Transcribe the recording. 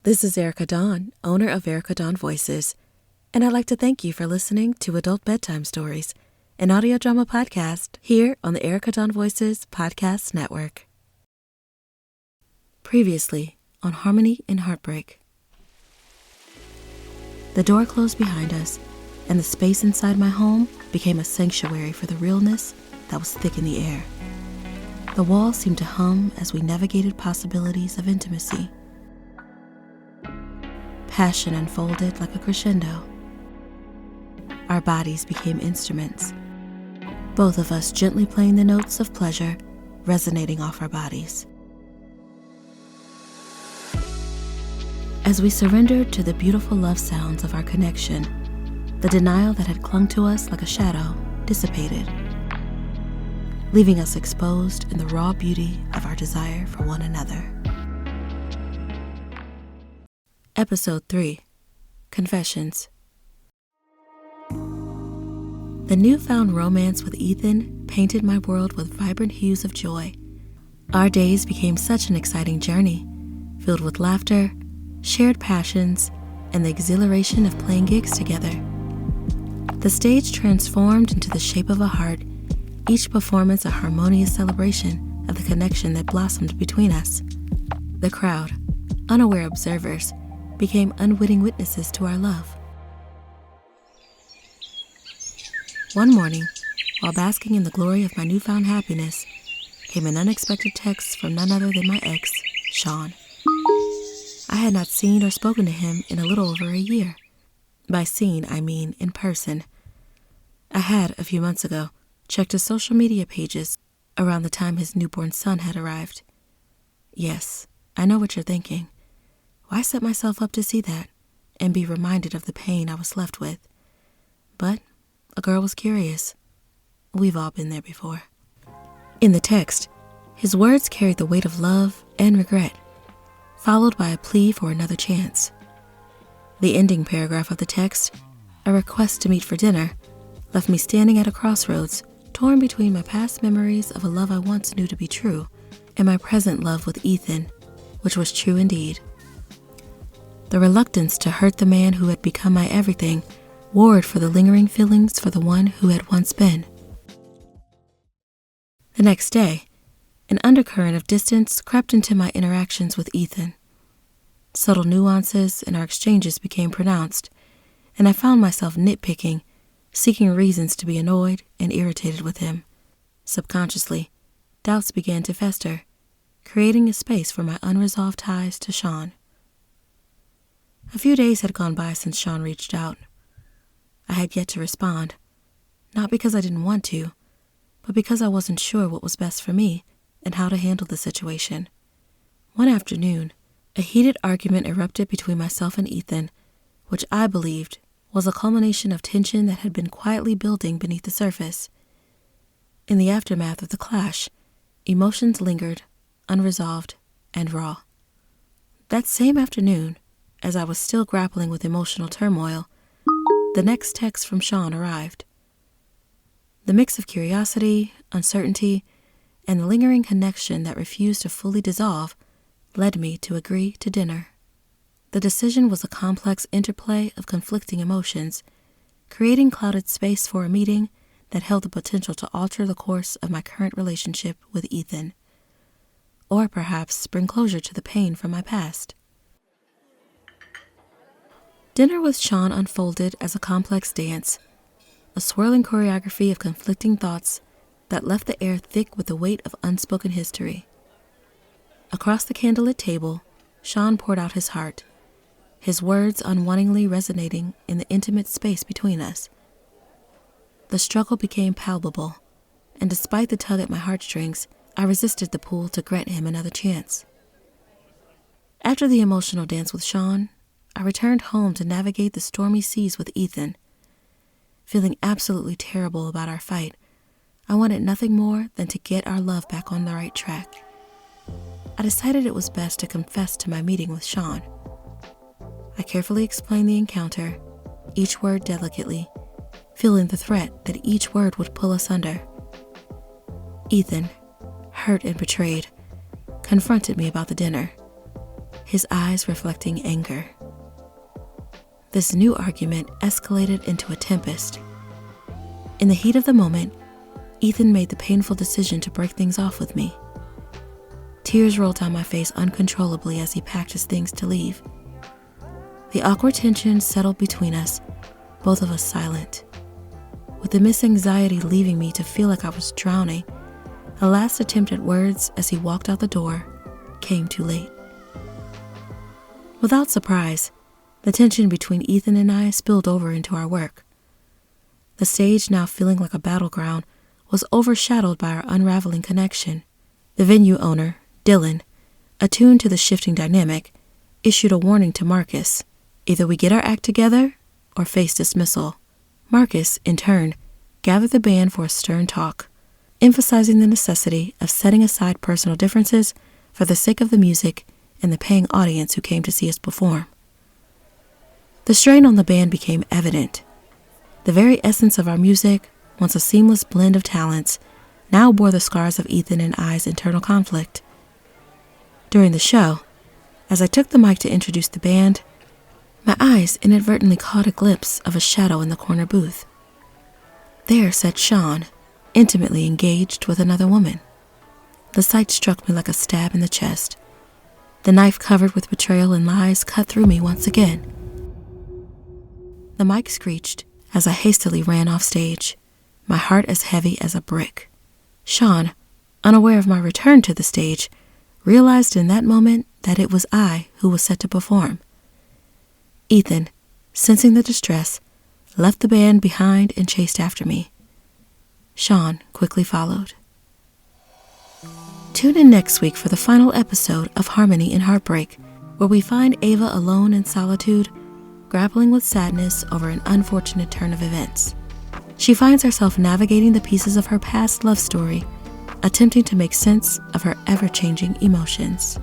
This is Erica Dawn, owner of Erica Dawn Voices, and I'd like to thank you for listening to Adult Bedtime Stories, an audio drama podcast here on the Erica Dawn Voices podcast network. Previously on Harmony in Heartbreak. The door closed behind us, and the space inside my home became a sanctuary for the realness that was thick in the air. The walls seemed to hum as we navigated possibilities of intimacy. Passion unfolded like a crescendo. Our bodies became instruments, both of us gently playing the notes of pleasure resonating off our bodies. As we surrendered to the beautiful love sounds of our connection, the denial that had clung to us like a shadow dissipated, leaving us exposed in the raw beauty of our desire for one another. Episode 3, Confessions. The newfound romance with Ethan painted my world with vibrant hues of joy. Our days became such an exciting journey, filled with laughter, shared passions, and the exhilaration of playing gigs together. The stage transformed into the shape of a heart, each performance a harmonious celebration of the connection that blossomed between us. The crowd, unaware observers, became unwitting witnesses to our love. One morning, while basking in the glory of my newfound happiness, came an unexpected text from none other than my ex, Sean. I had not seen or spoken to him in a little over a year. By seen, I mean in person. I had, a few months ago, checked his social media pages around the time his newborn son had arrived. Yes, I know what you're thinking. Why set myself up to see that and be reminded of the pain I was left with? But a girl was curious. We've all been there before. In the text, his words carried the weight of love and regret, followed by a plea for another chance. The ending paragraph of the text, a request to meet for dinner, left me standing at a crossroads, torn between my past memories of a love I once knew to be true and my present love with Ethan, which was true indeed. The reluctance to hurt the man who had become my everything warred for the lingering feelings for the one who had once been. The next day, an undercurrent of distance crept into my interactions with Ethan. Subtle nuances in our exchanges became pronounced, and I found myself nitpicking, seeking reasons to be annoyed and irritated with him. Subconsciously, doubts began to fester, creating a space for my unresolved ties to Sean. A few days had gone by since Sean reached out. I had yet to respond, not because I didn't want to, but because I wasn't sure what was best for me and how to handle the situation. One afternoon, a heated argument erupted between myself and Ethan, which I believed was a culmination of tension that had been quietly building beneath the surface. In the aftermath of the clash, emotions lingered, unresolved, and raw. That same afternoon, as I was still grappling with emotional turmoil, the next text from Sean arrived. The mix of curiosity, uncertainty, and the lingering connection that refused to fully dissolve led me to agree to dinner. The decision was a complex interplay of conflicting emotions, creating clouded space for a meeting that held the potential to alter the course of my current relationship with Ethan, or perhaps bring closure to the pain from my past. Dinner with Sean unfolded as a complex dance, a swirling choreography of conflicting thoughts that left the air thick with the weight of unspoken history. Across the candlelit table, Sean poured out his heart, his words unwittingly resonating in the intimate space between us. The struggle became palpable, and despite the tug at my heartstrings, I resisted the pull to grant him another chance. After the emotional dance with Sean, I returned home to navigate the stormy seas with Ethan. Feeling absolutely terrible about our fight, I wanted nothing more than to get our love back on the right track. I decided it was best to confess to my meeting with Sean. I carefully explained the encounter, each word delicately, feeling the threat that each word would pull us under. Ethan, hurt and betrayed, confronted me about the dinner. his eyes reflecting anger. This new argument escalated into a tempest. In the heat of the moment, Ethan made the painful decision to break things off with me. Tears rolled down my face uncontrollably as he packed his things to leave. The awkward tension settled between us, both of us silent. With the Miss Anxiety leaving me to feel like I was drowning, a last attempt at words as he walked out the door came too late. Without surprise, the tension between Ethan and I spilled over into our work. The stage, now feeling like a battleground, was overshadowed by our unraveling connection. The venue owner, Dylan, attuned to the shifting dynamic, issued a warning to Marcus: either we get our act together or face dismissal. Marcus, in turn, gathered the band for a stern talk, emphasizing the necessity of setting aside personal differences for the sake of the music and the paying audience who came to see us perform. The strain on the band became evident. The very essence of our music, once a seamless blend of talents, now bore the scars of Ethan and I's internal conflict. During the show, as I took the mic to introduce the band, my eyes inadvertently caught a glimpse of a shadow in the corner booth. There sat Sean, intimately engaged with another woman. The sight struck me like a stab in the chest. The knife covered with betrayal and lies cut through me once again. The mic screeched as I hastily ran off stage, my heart as heavy as a brick. Sean, unaware of my return to the stage, realized in that moment that it was I who was set to perform. Ethan, sensing the distress, left the band behind and chased after me. Sean quickly followed. Tune in next week for the final episode of Harmony in Heartbreak, where we find Ava alone in solitude, grappling with sadness over an unfortunate turn of events. She finds herself navigating the pieces of her past love story, attempting to make sense of her ever-changing emotions.